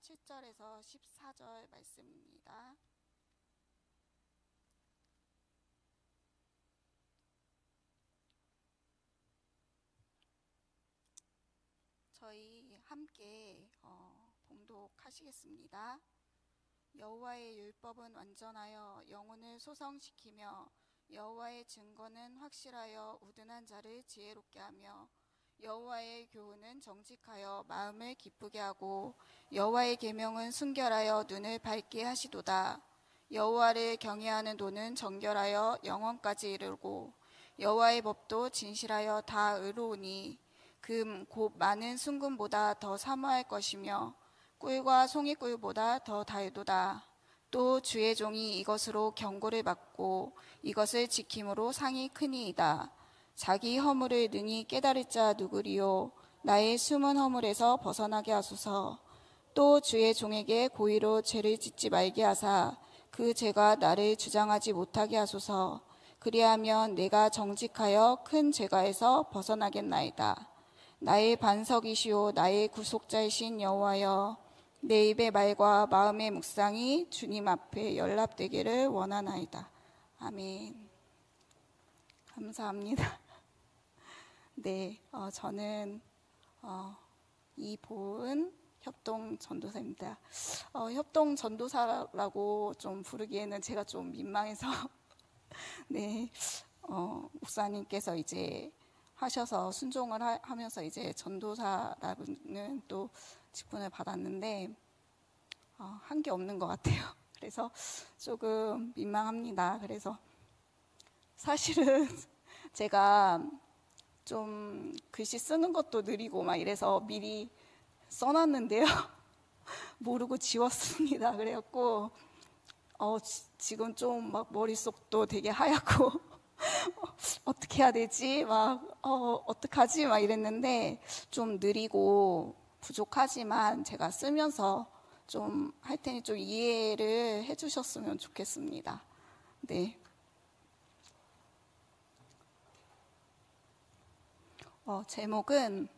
7절에서 14절 말씀입니다. 저희 함께 봉독하시겠습니다. 여호와의 율법은 완전하여 영혼을 소성시키며 여호와의 증거는 확실하여 우둔한 자를 지혜롭게 하며 여호와의 교훈은 정직하여 마음을 기쁘게 하고 여호와의 계명은 순결하여 눈을 밝게 하시도다. 여호와를 경외하는 도는 정결하여 영원까지 이르고 여호와의 법도 진실하여 다 의로우니 금 곧 많은 순금보다 더 사모할 것이며 꿀과 송이꿀보다 더 달도다. 또 주의 종이 이것으로 경고를 받고 이것을 지킴으로 상이 크니이다. 자기 허물을 능히 깨달을 자 누구리요. 나의 숨은 허물에서 벗어나게 하소서. 또 주의 종에게 고의로 죄를 짓지 말게 하사 그 죄가 나를 주장하지 못하게 하소서. 그리하면 내가 정직하여 큰 죄가에서 벗어나겠나이다. 나의 반석이시오 나의 구속자이신 여호와여, 내 입의 말과 마음의 묵상이 주님 앞에 연락되기를 원하나이다. 아멘. 감사합니다. 네, 저는 이보은 협동전도사입니다. 협동전도사라고 좀 부르기에는 제가 좀 민망해서 네, 목사님께서 이제 하셔서 순종을 하면서 이제 전도사라는 또 직분을 받았는데 한 게 없는 것 같아요. 그래서 조금 민망합니다. 그래서 사실은 제가 좀 글씨 쓰는 것도 느리고 막 이래서 미리 써놨는데요. 모르고 지웠습니다. 그래갖고 지금 좀 막 머릿속도 되게 하얗고 어떻게 해야 되지? 막 어떡하지? 막 이랬는데 좀 느리고 부족하지만 제가 쓰면서 좀 할 테니 좀 이해를 해주셨으면 좋겠습니다. 네. 제목은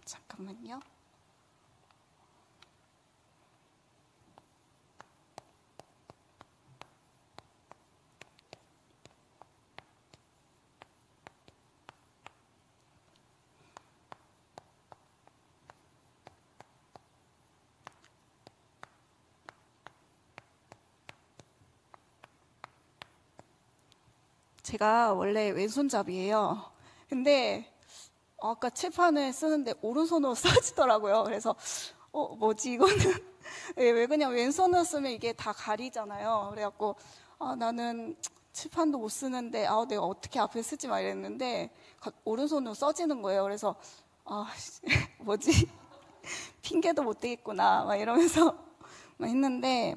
잠깐만요. 제가 원래 왼손잡이에요. 근데 아까 칠판을 쓰는데 오른손으로 써지더라고요. 그래서 뭐지 이거는 왜 그냥 왼손으로 쓰면 이게 다 가리잖아요. 그래갖고 나는 칠판도 못 쓰는데 내가 어떻게 앞에 쓰지 막 이랬는데 오른손으로 써지는 거예요. 그래서 뭐지 핑계도 못 대겠구나 막 이러면서 했는데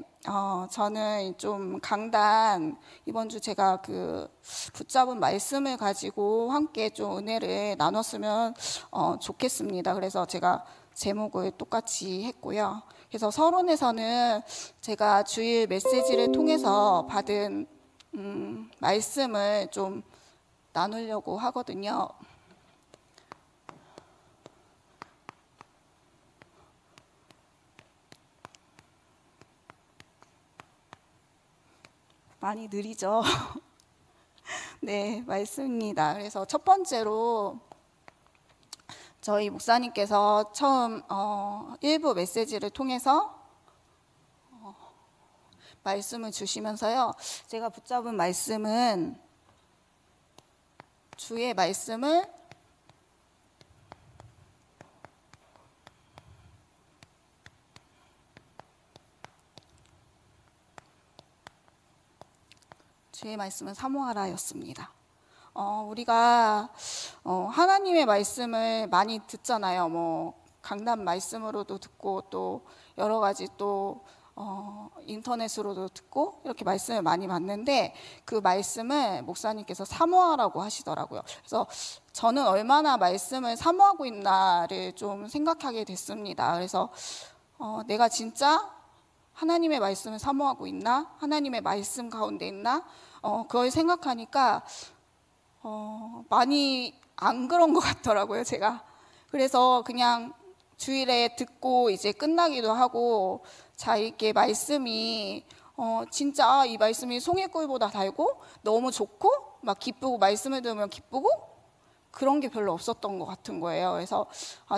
저는 좀 강단 이번 주 제가 그 붙잡은 말씀을 가지고 함께 좀 은혜를 나눴으면 좋겠습니다. 그래서 제가 제목을 똑같이 했고요. 그래서 서론에서는 제가 주일 메시지를 통해서 받은 말씀을 좀 나누려고 하거든요. 많이 느리죠? 네, 말씀입니다. 그래서 첫 번째로 저희 목사님께서 처음 일부 메시지를 통해서 말씀을 주시면서요. 제가 붙잡은 말씀은 주의 말씀을 주의 말씀은 사모하라였습니다. 우리가 하나님의 말씀을 많이 듣잖아요. 뭐 강단 말씀으로도 듣고 또 여러 가지 또 인터넷으로도 듣고 이렇게 말씀을 많이 받는데 그 말씀을 목사님께서 사모하라고 하시더라고요. 그래서 저는 얼마나 말씀을 사모하고 있나를 좀 생각하게 됐습니다. 그래서 내가 진짜 하나님의 말씀을 사모하고 있나? 하나님의 말씀 가운데 있나? 그걸 생각하니까 많이 안 그런 것 같더라고요, 제가. 그래서 그냥 주일에 듣고 이제 끝나기도 하고, 자, 이렇게 말씀이 진짜 이 말씀이 송이꿀보다 달고 너무 좋고 막 기쁘고, 말씀을 들으면 기쁘고, 그런 게 별로 없었던 것 같은 거예요. 그래서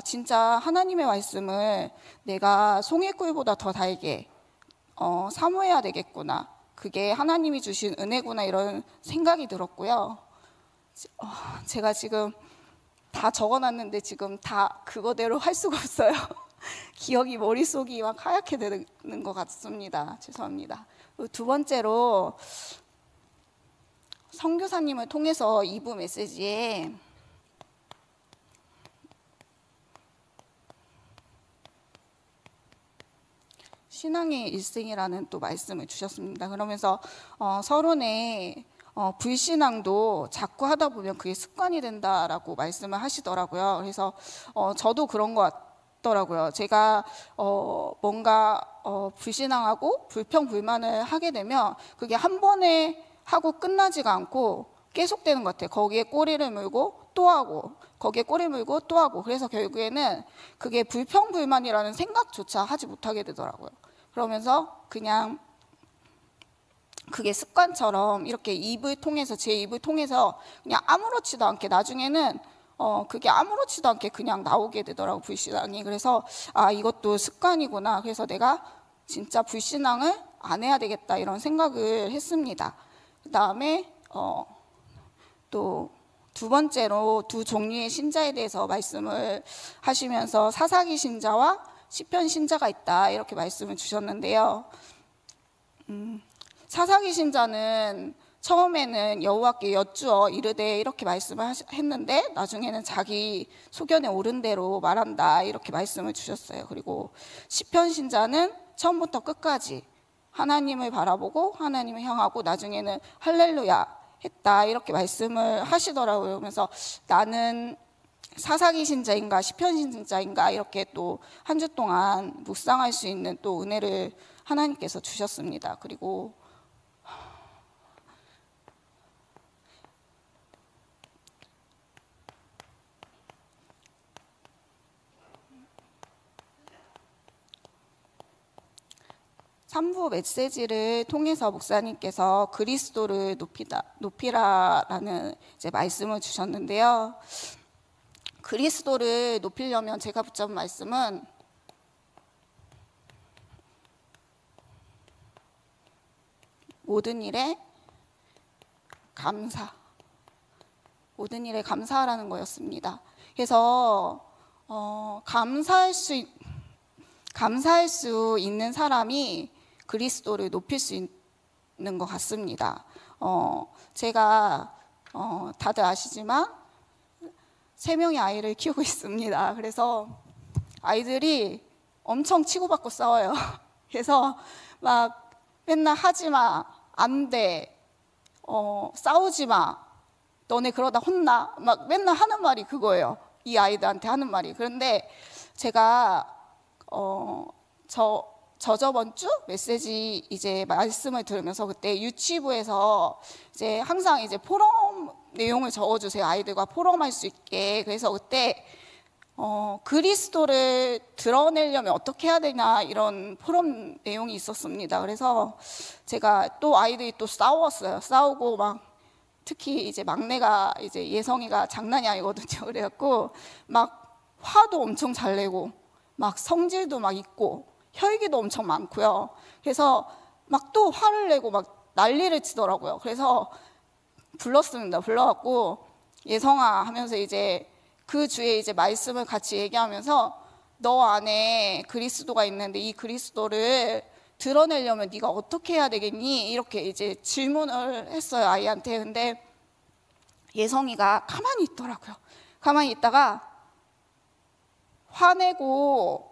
진짜 하나님의 말씀을 내가 송이꿀보다 더 달게 사모해야 되겠구나, 그게 하나님이 주신 은혜구나, 이런 생각이 들었고요. 제가 지금 다 적어놨는데 지금 다 그거대로 할 수가 없어요. 기억이, 머릿속이 막 하얗게 되는 것 같습니다. 죄송합니다. 두 번째로, 선교사님을 통해서 2부 메시지에 신앙의 일생이라는 또 말씀을 주셨습니다. 그러면서 서론에 불신앙도 자꾸 하다 보면 그게 습관이 된다라고 말씀을 하시더라고요. 그래서 저도 그런 것 같더라고요. 제가 뭔가 불신앙하고 불평불만을 하게 되면 그게 한 번에 하고 끝나지가 않고 계속되는 것 같아요. 거기에 꼬리를 물고 또 하고, 거기에 꼬리 물고 또 하고, 그래서 결국에는 그게 불평불만이라는 생각조차 하지 못하게 되더라고요. 그러면서 그냥 그게 습관처럼 이렇게 입을 통해서, 제 입을 통해서 그냥 아무렇지도 않게 나중에는 그게 아무렇지도 않게 그냥 나오게 되더라고, 불신앙이. 그래서 이것도 습관이구나. 그래서 내가 진짜 불신앙을 안 해야 되겠다, 이런 생각을 했습니다. 그 다음에 또 두 번째로 두 종류의 신자에 대해서 말씀을 하시면서 사사기 신자와 시편 신자가 있다, 이렇게 말씀을 주셨는데요. 사사기 신자는 처음에는 여호와께 여쭈어 이르되 이렇게 말씀을 했는데 나중에는 자기 소견에 옳은 대로 말한다, 이렇게 말씀을 주셨어요. 그리고 시편 신자는 처음부터 끝까지 하나님을 바라보고 하나님을 향하고 나중에는 할렐루야 했다, 이렇게 말씀을 하시더라고요. 그래서 나는 사사기 신자인가 시편 신자인가, 이렇게 또 한 주 동안 묵상할 수 있는 또 은혜를 하나님께서 주셨습니다. 그리고 삼부 메시지를 통해서 목사님께서 그리스도를 높이라라는 이제 말씀을 주셨는데요. 그리스도를 높이려면 제가 붙잡은 말씀은 모든 일에 감사하라는 거였습니다. 그래서 감사할 수 있는 사람이 그리스도를 높일 수 있는 것 같습니다. 제가 다들 아시지만 3명의 아이를 키우고 있습니다. 그래서 아이들이 엄청 치고받고 싸워요. 그래서 막 맨날 하지마, 안 돼, 싸우지 마, 너네 그러다 혼나, 막 맨날 하는 말이 그거예요. 이 아이들한테 하는 말이. 그런데 제가 저번 주 메시지 이제 말씀을 들으면서 그때 유치부에서 이제 항상 이제 포럼 내용을 적어주세요. 아이들과 포럼할 수 있게. 그래서 그때 그리스도를 드러내려면 어떻게 해야 되냐, 이런 포럼 내용이 있었습니다. 그래서 제가 또 아이들이 또 싸웠어요. 싸우고 막 특히 이제 막내가 이제 예성이가 장난이 아니거든요. 그래갖고 막 화도 엄청 잘 내고 막 성질도 막 있고 혈기도 엄청 많고요. 그래서 막 또 화를 내고 막 난리를 치더라고요. 그래서 불렀습니다. 불러갖고 예성아 하면서 이제 그 주에 이제 말씀을 같이 얘기하면서 너 안에 그리스도가 있는데 이 그리스도를 드러내려면 네가 어떻게 해야 되겠니? 이렇게 이제 질문을 했어요, 아이한테. 근데 예성이가 가만히 있더라고요. 가만히 있다가 화내고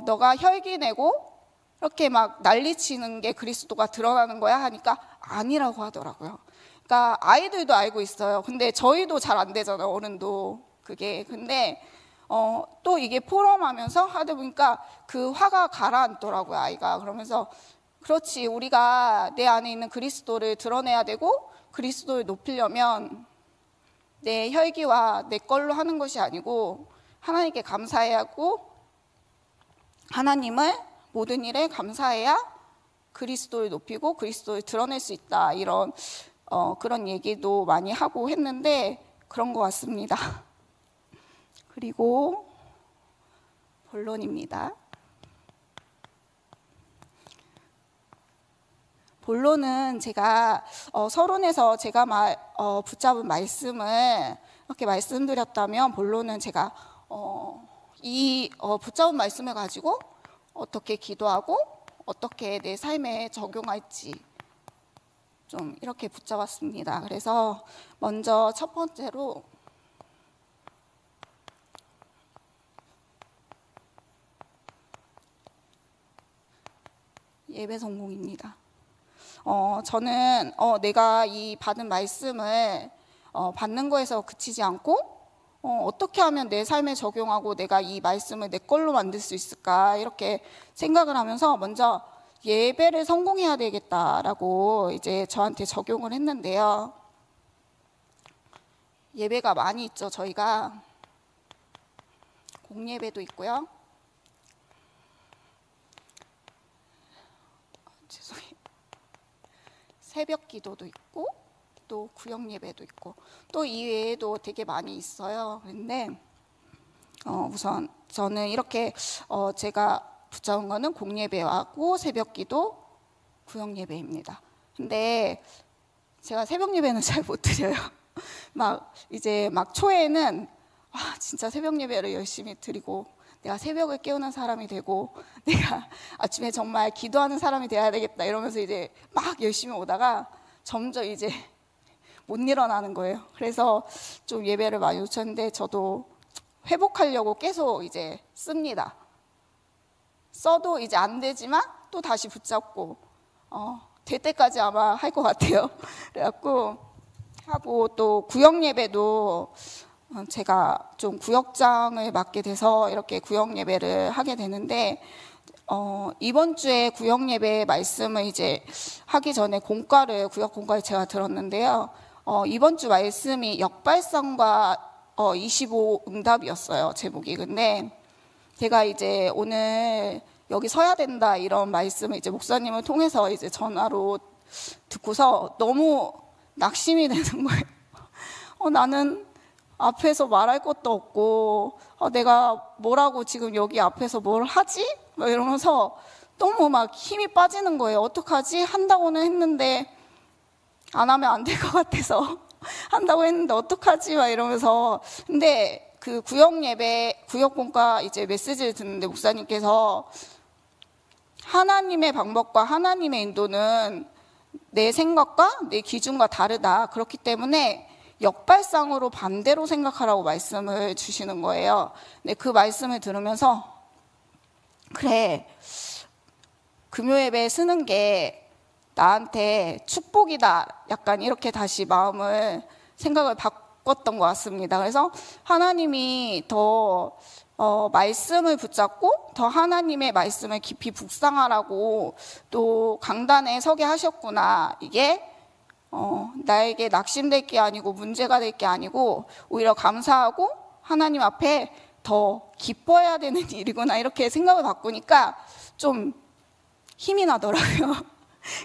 너가 혈기내고 이렇게 막 난리치는 게 그리스도가 드러나는 거야 하니까 아니라고 하더라고요. 그러니까 아이들도 알고 있어요. 근데 저희도 잘 안 되잖아요, 어른도 그게. 근데 또 이게 포럼하면서 하다 보니까 그 화가 가라앉더라고요, 아이가. 그러면서 그렇지, 우리가 내 안에 있는 그리스도를 드러내야 되고 그리스도를 높이려면 내 혈기와 내 걸로 하는 것이 아니고 하나님께 감사해야 하고 하나님을 모든 일에 감사해야 그리스도를 높이고 그리스도를 드러낼 수 있다. 이런 그런 얘기도 많이 하고 했는데 그런 것 같습니다. 그리고 본론입니다. 본론은 제가 서론에서 제가 붙잡은 말씀을 이렇게 말씀드렸다면, 본론은 제가 이 붙잡은 말씀을 가지고 어떻게 기도하고 어떻게 내 삶에 적용할지 좀 이렇게 붙잡았습니다. 그래서 먼저 첫 번째로 예배 성공입니다. 저는 내가 이 받은 말씀을 받는 거에서 그치지 않고 어떻게 하면 내 삶에 적용하고 내가 이 말씀을 내 걸로 만들 수 있을까 이렇게 생각을 하면서 먼저 예배를 성공해야 되겠다라고 이제 저한테 적용을 했는데요. 예배가 많이 있죠. 저희가 공예배도 있고요. 죄송해요. 새벽 기도도 있고 또 구역 예배도 있고 또 이외에도 되게 많이 있어요. 그런데 우선 저는 이렇게 제가 붙잡은 거는 공예배하고 새벽 기도, 구역 예배입니다. 근데 제가 새벽 예배는 잘 못 드려요. 막 초에는 진짜 새벽 예배를 열심히 드리고 내가 새벽을 깨우는 사람이 되고 내가 아침에 정말 기도하는 사람이 돼야 되겠다 이러면서 이제 막 열심히 오다가 점점 이제 못 일어나는 거예요. 그래서 좀 예배를 많이 놓쳤는데 저도 회복하려고 계속 이제 씁니다. 써도 이제 안 되지만 또 다시 붙잡고 될 때까지 아마 할 것 같아요. 그래갖고 하고 또 구역 예배도 제가 좀 구역장을 맡게 돼서 이렇게 구역 예배를 하게 되는데 이번 주에 구역 예배 말씀을 이제 하기 전에 구역 공과를 제가 들었는데요. 이번 주 말씀이 역발상과 25 응답이었어요. 제목이. 근데 제가 이제 오늘 여기 서야 된다 이런 말씀을 이제 목사님을 통해서 이제 전화로 듣고서 너무 낙심이 되는 거예요. 나는 앞에서 말할 것도 없고 내가 뭐라고 지금 여기 앞에서 뭘 하지? 막 이러면서 너무 막 힘이 빠지는 거예요. 어떡하지? 한다고는 했는데 안 하면 안 될 것 같아서 한다고 했는데 어떡하지? 막 이러면서. 근데 그 구역 예배, 구역 본과 이제 메시지를 듣는데 목사님께서 하나님의 방법과 하나님의 인도는 내 생각과 내 기준과 다르다. 그렇기 때문에 역발상으로 반대로 생각하라고 말씀을 주시는 거예요. 근데 그 말씀을 들으면서 그래, 금요예배 쓰는 게 나한테 축복이다. 약간 이렇게 다시 생각을 바꿨던 것 같습니다. 그래서 하나님이 더 말씀을 붙잡고 더 하나님의 말씀을 깊이 묵상하라고 또 강단에 서게 하셨구나. 이게 나에게 낙심될 게 아니고 문제가 될 게 아니고 오히려 감사하고 하나님 앞에 더 기뻐해야 되는 일이구나 이렇게 생각을 바꾸니까 좀 힘이 나더라고요.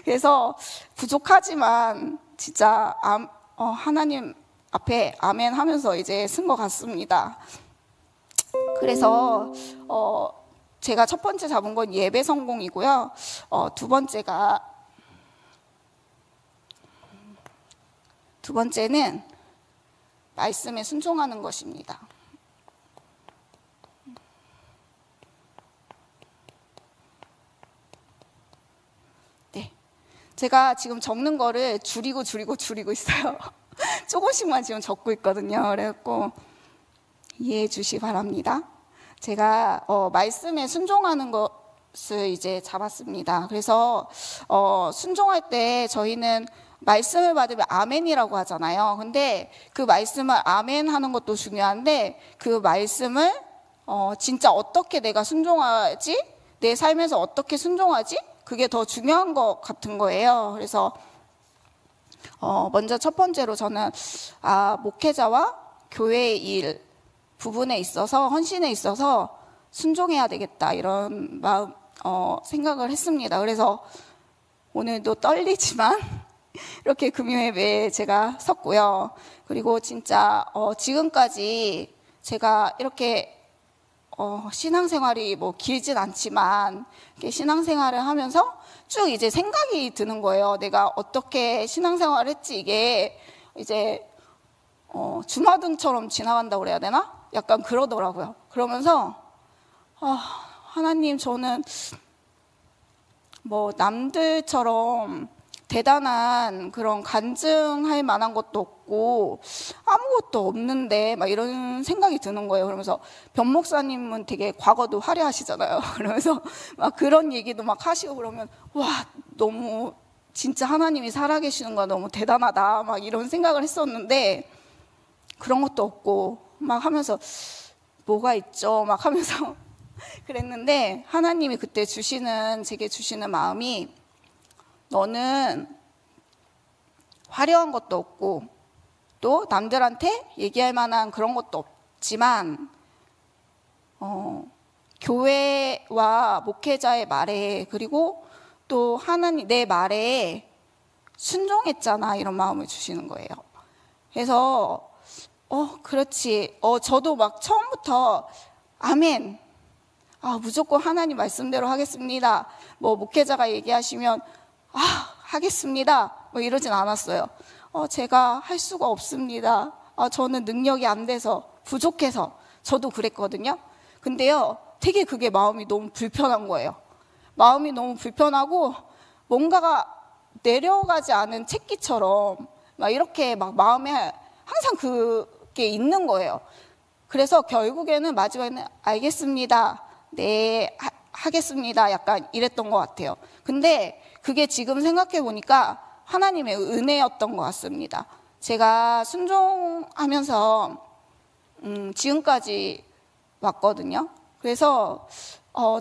그래서 부족하지만 진짜 하나님 앞에 아멘 하면서 이제 쓴 것 같습니다. 그래서 제가 첫 번째 잡은 건 예배 성공이고요. 두 번째는 말씀에 순종하는 것입니다. 네, 제가 지금 적는 거를 줄이고 있어요. 조금씩만 지금 적고 있거든요. 그래갖고 이해해 주시기 바랍니다. 제가 말씀에 순종하는 것을 이제 잡았습니다. 그래서 순종할 때 저희는 말씀을 받으면 아멘이라고 하잖아요. 근데 그 말씀을 아멘 하는 것도 중요한데 그 말씀을 진짜 어떻게 내가 순종하지? 내 삶에서 어떻게 순종하지? 그게 더 중요한 것 같은 거예요. 그래서 먼저 첫 번째로 저는 목회자와 교회의 일 부분에 있어서 헌신에 있어서 순종해야 되겠다 이런 마음 생각을 했습니다. 그래서 오늘도 떨리지만 이렇게 금요예배에 제가 섰고요. 그리고 진짜 지금까지 제가 이렇게 신앙생활이 뭐 길진 않지만 이렇게 신앙생활을 하면서 쭉 이제 생각이 드는 거예요. 내가 어떻게 신앙생활을 했지 이게 이제 주마등처럼 지나간다고 그래야 되나? 약간 그러더라고요. 그러면서 하나님, 저는 뭐 남들처럼 대단한 그런 간증할 만한 것도 없고 아무것도 없는데 막 이런 생각이 드는 거예요. 그러면서 변 목사님은 되게 과거도 화려하시잖아요. 그러면서 막 그런 얘기도 막 하시고 그러면 와, 너무 진짜 하나님이 살아계시는 거 너무 대단하다 막 이런 생각을 했었는데 그런 것도 없고 막 하면서 뭐가 있죠 막 하면서 그랬는데 하나님이 그때 제게 주시는 마음이 너는 화려한 것도 없고 또 남들한테 얘기할 만한 그런 것도 없지만 교회와 목회자의 말에 그리고 또 하나님 내 말에 순종했잖아 이런 마음을 주시는 거예요. 그래서 그렇지. 저도 막 처음부터 아멘. 무조건 하나님 말씀대로 하겠습니다. 뭐 목회자가 얘기하시면 하겠습니다. 뭐 이러진 않았어요. 제가 할 수가 없습니다. 저는 능력이 안 돼서 부족해서 저도 그랬거든요. 근데요, 되게 그게 마음이 너무 불편한 거예요. 마음이 너무 불편하고 뭔가가 내려가지 않은 채기처럼 막 이렇게 막 마음에 항상 그게 있는 거예요. 그래서 결국에는 마지막에는 알겠습니다. 네, 하겠습니다. 약간 이랬던 것 같아요. 근데 그게 지금 생각해 보니까 하나님의 은혜였던 것 같습니다. 제가 순종하면서 지금까지 왔거든요. 그래서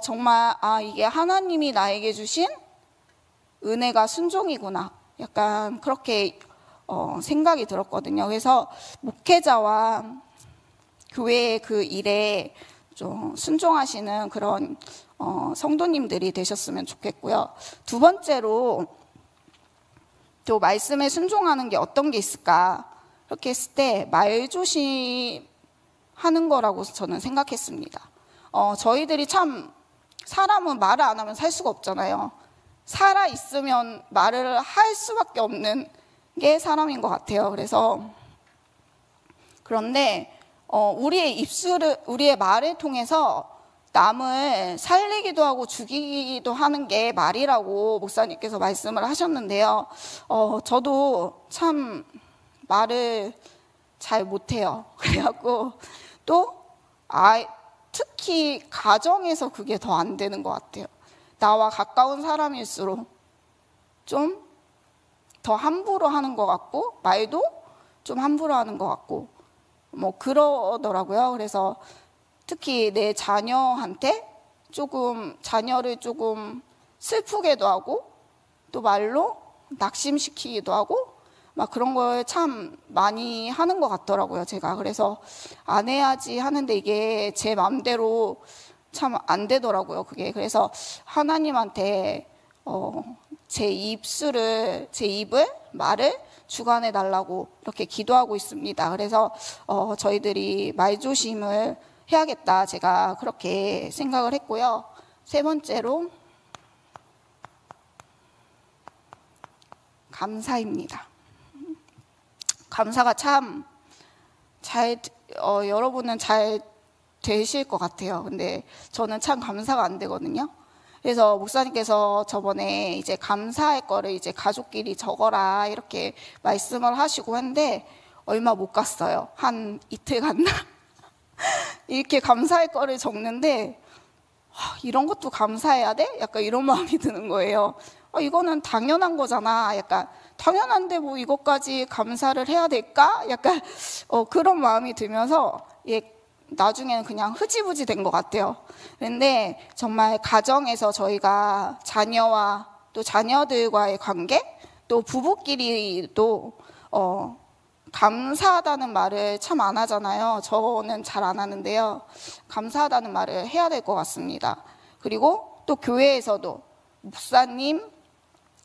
정말 이게 하나님이 나에게 주신 은혜가 순종이구나. 약간 그렇게 생각이 들었거든요. 그래서 목회자와 교회의 그 일에 좀 순종하시는 그런 성도님들이 되셨으면 좋겠고요. 두 번째로 또 말씀에 순종하는 게 어떤 게 있을까? 이렇게 했을 때 말조심하는 거라고 저는 생각했습니다. 저희들이 참 사람은 말을 안 하면 살 수가 없잖아요. 살아 있으면 말을 할 수밖에 없는 게 사람인 것 같아요. 그런데 우리의 말을 통해서 남을 살리기도 하고 죽이기도 하는 게 말이라고 목사님께서 말씀을 하셨는데요. 저도 참 말을 잘 못해요. 그래갖고 또 특히 가정에서 그게 더 안 되는 것 같아요. 나와 가까운 사람일수록 좀 더 함부로 하는 것 같고 말도 좀 함부로 하는 것 같고 뭐 그러더라고요. 그래서 특히 내 자녀한테 자녀를 조금 슬프게도 하고 또 말로 낙심시키기도 하고 막 그런 걸 참 많이 하는 것 같더라고요, 제가. 그래서 안 해야지 하는데 이게 제 마음대로 참 안 되더라고요, 그게. 그래서 하나님한테 제 말을 주관해 달라고 이렇게 기도하고 있습니다. 그래서 저희들이 말조심을 해야겠다, 제가 그렇게 생각을 했고요. 세 번째로 감사입니다. 감사가 참 여러분은 잘 되실 것 같아요. 근데 저는 참 감사가 안 되거든요. 그래서 목사님께서 저번에 이제 감사할 거를 이제 가족끼리 적어라 이렇게 말씀을 하시고 했는데 얼마 못 갔어요. 한 이틀 갔나? 이렇게 감사할 거를 적는데 이런 것도 감사해야 돼? 약간 이런 마음이 드는 거예요. 이거는 당연한 거잖아. 약간 당연한데 뭐 이것까지 감사를 해야 될까? 약간 그런 마음이 들면서 나중에는 그냥 흐지부지 된 것 같아요. 그런데 정말 가정에서 저희가 자녀와 또 자녀들과의 관계, 또 부부끼리도 감사하다는 말을 참 안 하잖아요. 저는 잘 안 하는데요. 감사하다는 말을 해야 될 것 같습니다. 그리고 또 교회에서도 목사님,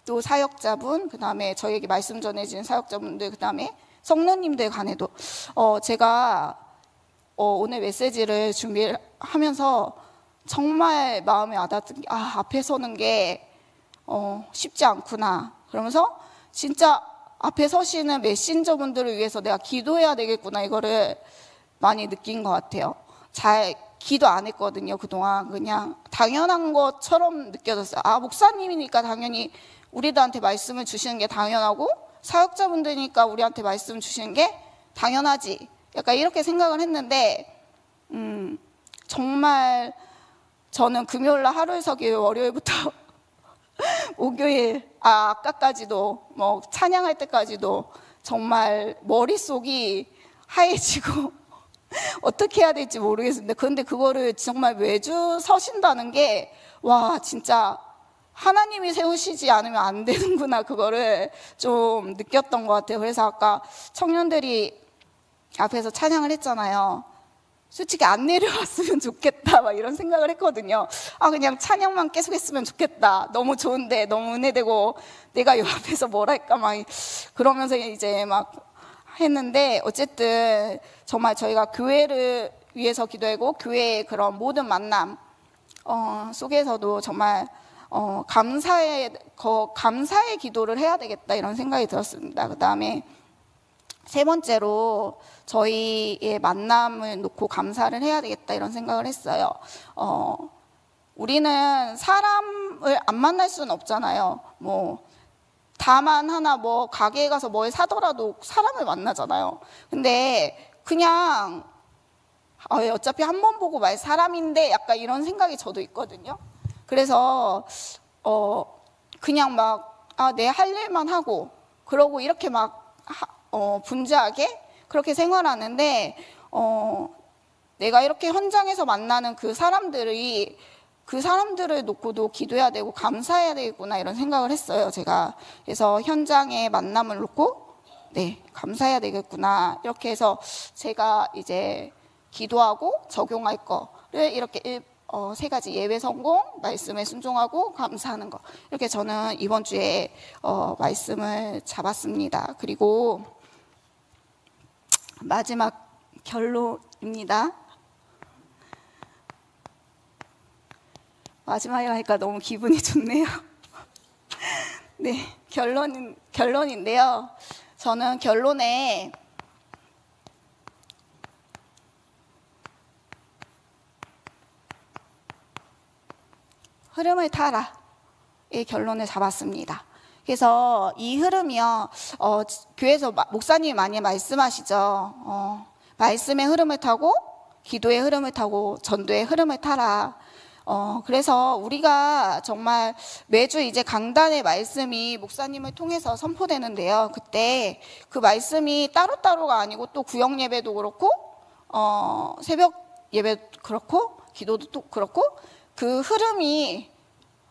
또 사역자분, 그 다음에 저에게 말씀 전해주는 사역자분들, 그 다음에 성도님들 간에도 제가 오늘 메시지를 준비를 하면서 정말 마음에 와닿은 게 앞에 서는 게 쉽지 않구나. 그러면서 진짜 앞에 서시는 메신저분들을 위해서 내가 기도해야 되겠구나, 이거를 많이 느낀 것 같아요. 잘 기도 안 했거든요. 그동안 그냥 당연한 것처럼 느껴졌어요. 목사님이니까 당연히 우리들한테 말씀을 주시는 게 당연하고, 사역자분들이니까 우리한테 말씀 주시는 게 당연하지, 약간 이렇게 생각을 했는데 정말 저는 금요일날 하루에 서기 월요일부터 목요일 아까까지도 뭐 찬양할 때까지도 정말 머릿속이 하얘지고 어떻게 해야 될지 모르겠는데, 그런데 그거를 정말 매주 서신다는 게 와, 진짜 하나님이 세우시지 않으면 안 되는구나, 그거를 좀 느꼈던 것 같아요. 그래서 아까 청년들이 앞에서 찬양을 했잖아요. 솔직히 안 내려왔으면 좋겠다, 막 이런 생각을 했거든요. 그냥 찬양만 계속 했으면 좋겠다. 너무 좋은데, 너무 은혜되고 내가 요 앞에서 뭘 할까 막 그러면서 이제 막 했는데, 어쨌든 정말 저희가 교회를 위해서 기도하고 교회의 그런 모든 만남 속에서도 정말 감사의 기도를 해야 되겠다, 이런 생각이 들었습니다. 그 다음에 세 번째로 저희의 만남을 놓고 감사를 해야 되겠다, 이런 생각을 했어요. 우리는 사람을 안 만날 수는 없잖아요. 뭐 다만 하나 뭐 가게에 가서 뭘 사더라도 사람을 만나잖아요. 근데 그냥 어차피 한 번 보고 말 사람인데, 약간 이런 생각이 저도 있거든요. 그래서 그냥 막 내 할 일만 하고 그러고 이렇게 막 분주하게 그렇게 생활하는데, 내가 이렇게 현장에서 만나는 그 사람들을 놓고도 기도해야 되고 감사해야 되겠구나, 이런 생각을 했어요, 제가. 그래서 현장의 만남을 놓고 감사해야 되겠구나, 이렇게 해서 제가 이제 기도하고 적용할 거를 이렇게 세 가지: 예배 성공, 말씀에 순종하고 감사하는 거, 이렇게 저는 이번 주에 말씀을 잡았습니다. 그리고 마지막 결론입니다. 마지막에 하니까 너무 기분이 좋네요. 결론인데요. 저는 결론에 흐름을 타라의 결론을 잡았습니다. 그래서 이 흐름이요, 교회에서 목사님이 많이 말씀하시죠. 말씀의 흐름을 타고 기도의 흐름을 타고 전도의 흐름을 타라. 그래서 우리가 정말 매주 이제 강단의 말씀이 목사님을 통해서 선포되는데요. 그때 그 말씀이 따로따로가 아니고 또 구역 예배도 그렇고 새벽 예배도 그렇고 기도도 또 그렇고 그 흐름이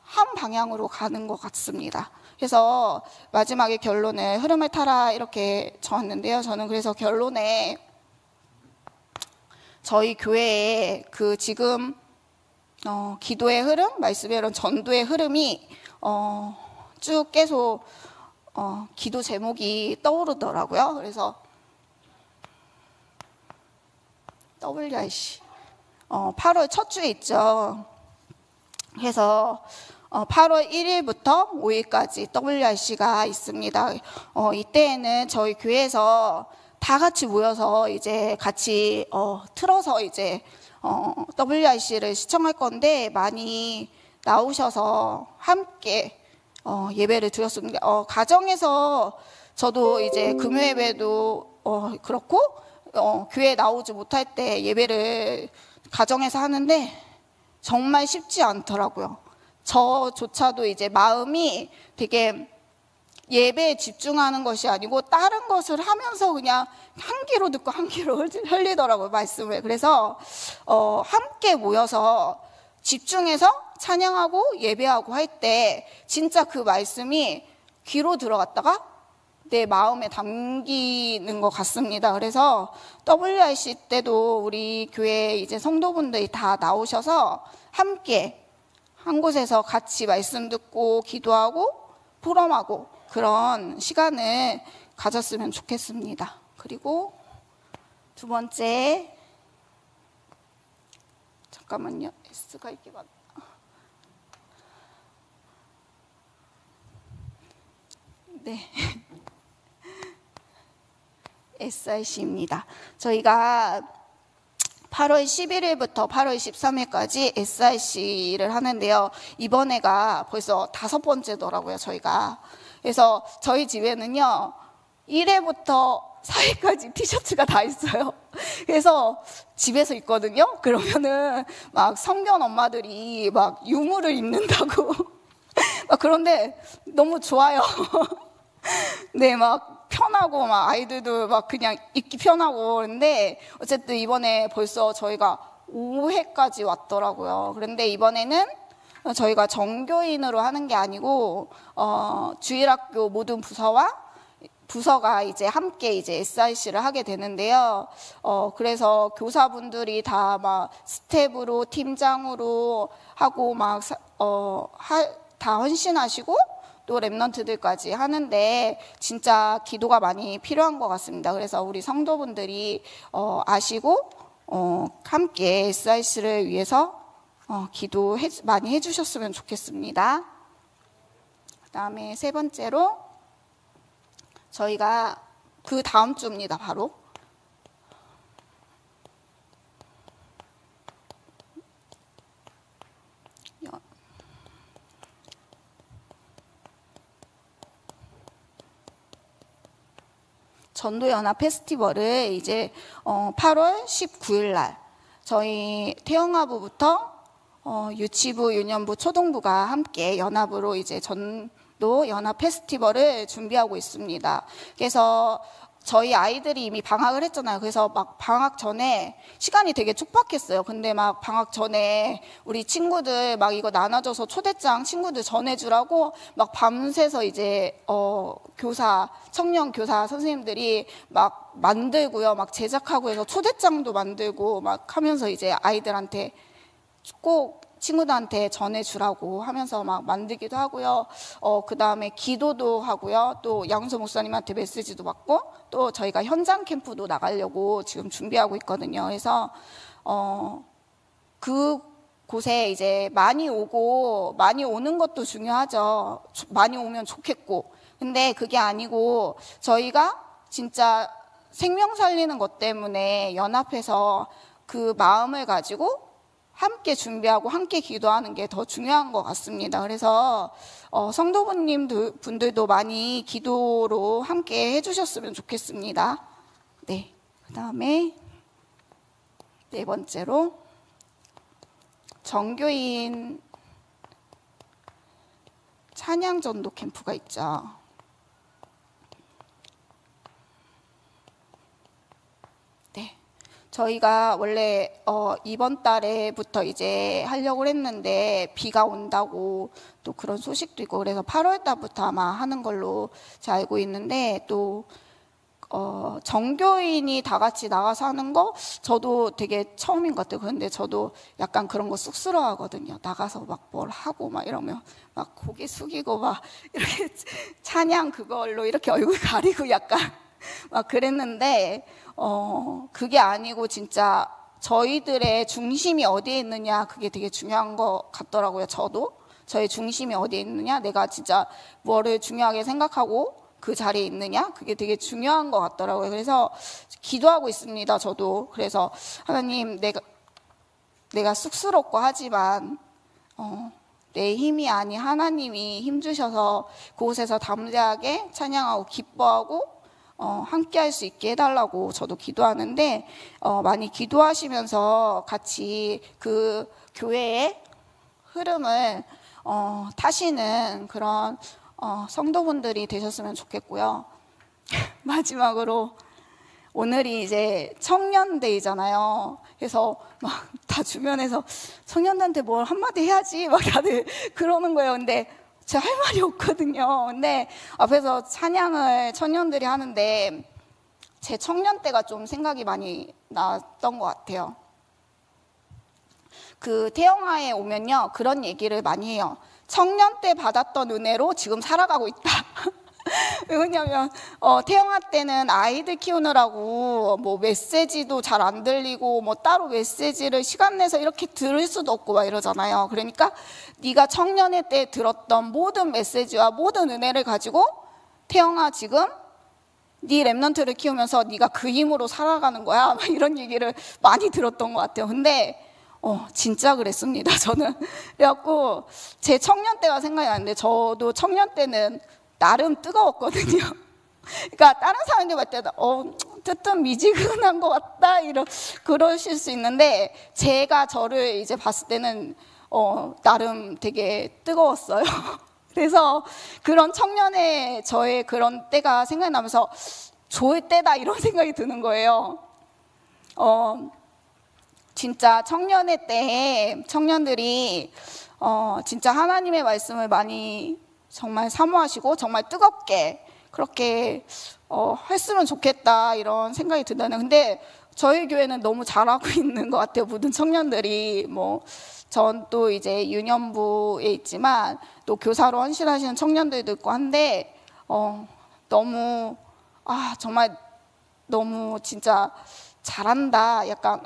한 방향으로 가는 것 같습니다. 그래서 마지막에 결론을 흐름을 타라 이렇게 적었는데요. 저는 그래서 결론에 저희 교회에 그 지금 기도의 흐름, 말씀의 흐름, 전도의 흐름이 쭉 계속 기도 제목이 떠오르더라고요. 그래서 WRC 8월 첫 주에 있죠. 그래서 8월 1일부터 5일까지 WRC가 있습니다. 이때에는 저희 교회에서 다 같이 모여서 이제 같이 틀어서 이제 WRC를 시청할 건데 많이 나오셔서 함께 예배를 드렸습니다. 가정에서 저도 이제 금요 예배도 그렇고 교회에 나오지 못할 때 예배를 가정에서 하는데 정말 쉽지 않더라고요. 저조차도 이제 마음이 되게 예배에 집중하는 것이 아니고 다른 것을 하면서 그냥 한 귀로 듣고 한 귀로 흘리더라고요, 말씀을. 그래서 함께 모여서 집중해서 찬양하고 예배하고 할 때 진짜 그 말씀이 귀로 들어갔다가 내 마음에 담기는 것 같습니다. 그래서 WRC 때도 우리 교회 이제 성도분들이 다 나오셔서 함께 한 곳에서 같이 말씀 듣고 기도하고 포럼하고 그런 시간을 가졌으면 좋겠습니다. 그리고 두 번째, 잠깐만요. S가 이렇게 맞나? 네. SRC입니다. 저희가 8월 11일부터 8월 13일까지 SRC를 하는데요. 이번에가 벌써 5번째더라고요, 저희가. 그래서 저희 집에는요, 1회부터 4회까지 티셔츠가 다 있어요. 그래서 집에서 입거든요. 그러면은 막 성견 엄마들이 막 유무를 입는다고. 막 그런데 너무 좋아요. 네, 막 편하고 막 아이들도 막 그냥 입기 편하고 그런데 어쨌든 이번에 벌써 저희가 5회까지 왔더라고요. 그런데 이번에는 저희가 정교인으로 하는 게 아니고 주일학교 모든 부서가 이제 함께 이제 SRC를 하게 되는데요. 그래서 교사분들이 다 막 스텝으로 팀장으로 하고 막 다 헌신하시고 또 랩런트들까지 하는데 진짜 기도가 많이 필요한 것 같습니다. 그래서 우리 성도분들이 아시고 함께 SRC를 위해서 기도 많이 해주셨으면 좋겠습니다. 그 다음에 세 번째로 저희가 그 다음 주입니다. 바로 전도연합 페스티벌을 이제 8월 19일 날 저희 태영아부부터 유치부, 유년부, 초등부가 함께 연합으로 이제 전도 연합 페스티벌을 준비하고 있습니다. 그래서 저희 아이들이 이미 방학을 했잖아요. 그래서 막 방학 전에 시간이 되게 촉박했어요. 근데 막 방학 전에 우리 친구들 막 이거 나눠줘서 초대장 친구들 전해주라고 막 밤새서 이제 청년 교사 선생님들이 막 만들고요. 막 제작하고 해서 초대장도 만들고 막 하면서 이제 아이들한테 꼭 친구들한테 전해주라고 하면서 막 만들기도 하고요. 그 다음에 기도도 하고요. 또 양수 목사님한테 메시지도 받고 또 저희가 현장 캠프도 나가려고 지금 준비하고 있거든요. 그래서 그 곳에 이제 많이 오는 것도 중요하죠. 많이 오면 좋겠고. 근데 그게 아니고 저희가 진짜 생명 살리는 것 때문에 연합해서 그 마음을 가지고 함께 준비하고 함께 기도하는 게 더 중요한 것 같습니다. 그래서 성도분들도 많이 기도로 함께 해주셨으면 좋겠습니다. 네, 그 다음에 네 번째로 정교인 찬양 전도 캠프가 있죠. 저희가 원래 이번 달에부터 이제 하려고 했는데 비가 온다고 또 그런 소식도 있고 그래서 8월 달부터 아마 하는 걸로 제가 알고 있는데 또 정교인이 다 같이 나가서 하는 거 저도 되게 처음인 것 같아요. 그런데 저도 약간 그런 거 쑥스러워하거든요. 나가서 막 뭘 하고 막 이러면 막 고개 숙이고 막 이렇게 찬양 그걸로 이렇게 얼굴 가리고 약간 막 그랬는데 그게 아니고 진짜 저희들의 중심이 어디에 있느냐 그게 되게 중요한 것 같더라고요. 저도 저의 중심이 어디에 있느냐 내가 진짜 뭐를 중요하게 생각하고 그 자리에 있느냐 그게 되게 중요한 것 같더라고요. 그래서 기도하고 있습니다. 저도 그래서 하나님 내가 쑥스럽고 하지만 내 힘이 아닌 하나님이 힘주셔서 그곳에서 담대하게 찬양하고 기뻐하고 함께 할 수 있게 해달라고 저도 기도하는데 많이 기도하시면서 같이 그 교회의 흐름을 타시는 그런 성도분들이 되셨으면 좋겠고요. 마지막으로 오늘이 이제 청년데이잖아요. 그래서 막 다 주변에서 청년들한테 뭘 한마디 해야지 막 다들 그러는 거예요. 근데 제가 할 말이 없거든요. 근데 앞에서 찬양을 청년들이 하는데 제 청년 때가 좀 생각이 많이 났던 것 같아요. 그 태영아에 오면요, 그런 얘기를 많이 해요. 청년 때 받았던 은혜로 지금 살아가고 있다. 왜냐면 태영아 때는 아이들 키우느라고 뭐 메시지도 잘 안 들리고 뭐 따로 메시지를 시간 내서 이렇게 들을 수도 없고 막 이러잖아요. 그러니까 네가 청년회 때 들었던 모든 메시지와 모든 은혜를 가지고 태영아 지금 네 랩넌트를 키우면서 네가 그 힘으로 살아가는 거야, 막 이런 얘기를 많이 들었던 것 같아요. 근데 진짜 그랬습니다. 저는 그래갖고 제 청년 때가 생각이 나는데, 저도 청년 때는 나름 뜨거웠거든요. 그러니까 다른 사람들 볼 때는 뜨뜻 미지근한 것 같다 그러실 수 있는데, 제가 저를 이제 봤을 때는 나름 되게 뜨거웠어요. 그래서 그런 청년의 저의 그런 때가 생각이 나면서 좋을 때다 이런 생각이 드는 거예요. 진짜 청년회 때에 청년들이 진짜 하나님의 말씀을 많이 정말 사모하시고 정말 뜨겁게 그렇게 했으면 좋겠다 이런 생각이 드네요. 근데 저희 교회는 너무 잘하고 있는 것 같아요. 모든 청년들이 전 또 이제 유년부에 있지만 또 교사로 헌신하시는 청년들도 있고 한데 너무 정말 너무 진짜 잘한다, 약간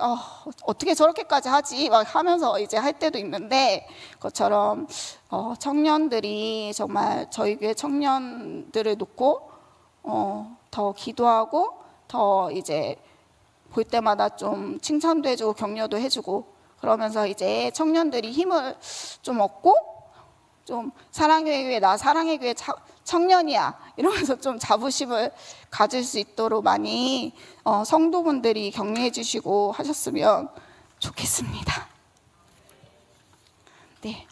어떻게 저렇게까지 하지 막 하면서 이제 할 때도 있는데, 그것처럼 청년들이 정말 저희 교회 청년들을 놓고 더 기도하고 더 이제 볼 때마다 좀 칭찬도 해주고 격려도 해주고 그러면서 이제 청년들이 힘을 좀 얻고 좀 사랑의 교회, 나 사랑의 교회 청년이야 이러면서 좀 자부심을 가질 수 있도록 많이 성도분들이 격려해 주시고 하셨으면 좋겠습니다. 네,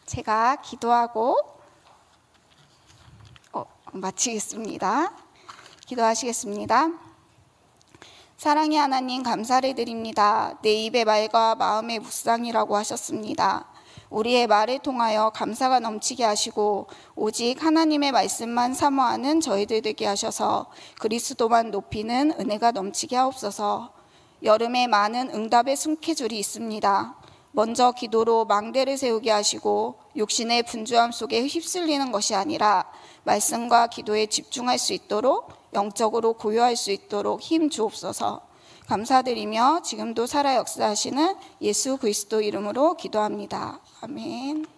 제가 기도하고 마치겠습니다. 기도하시겠습니다. 사랑의 하나님, 감사를 드립니다. 내 입의 말과 마음의 묵상이라고 하셨습니다. 우리의 말을 통하여 감사가 넘치게 하시고 오직 하나님의 말씀만 사모하는 저희들 되게 하셔서 그리스도만 높이는 은혜가 넘치게 하옵소서. 여름에 많은 응답의 스케줄이 있습니다. 먼저 기도로 망대를 세우게 하시고 육신의 분주함 속에 휩쓸리는 것이 아니라 말씀과 기도에 집중할 수 있도록, 영적으로 고요할 수 있도록 힘 주옵소서. 감사드리며 지금도 살아 역사하시는 예수 그리스도 이름으로 기도합니다. 아멘.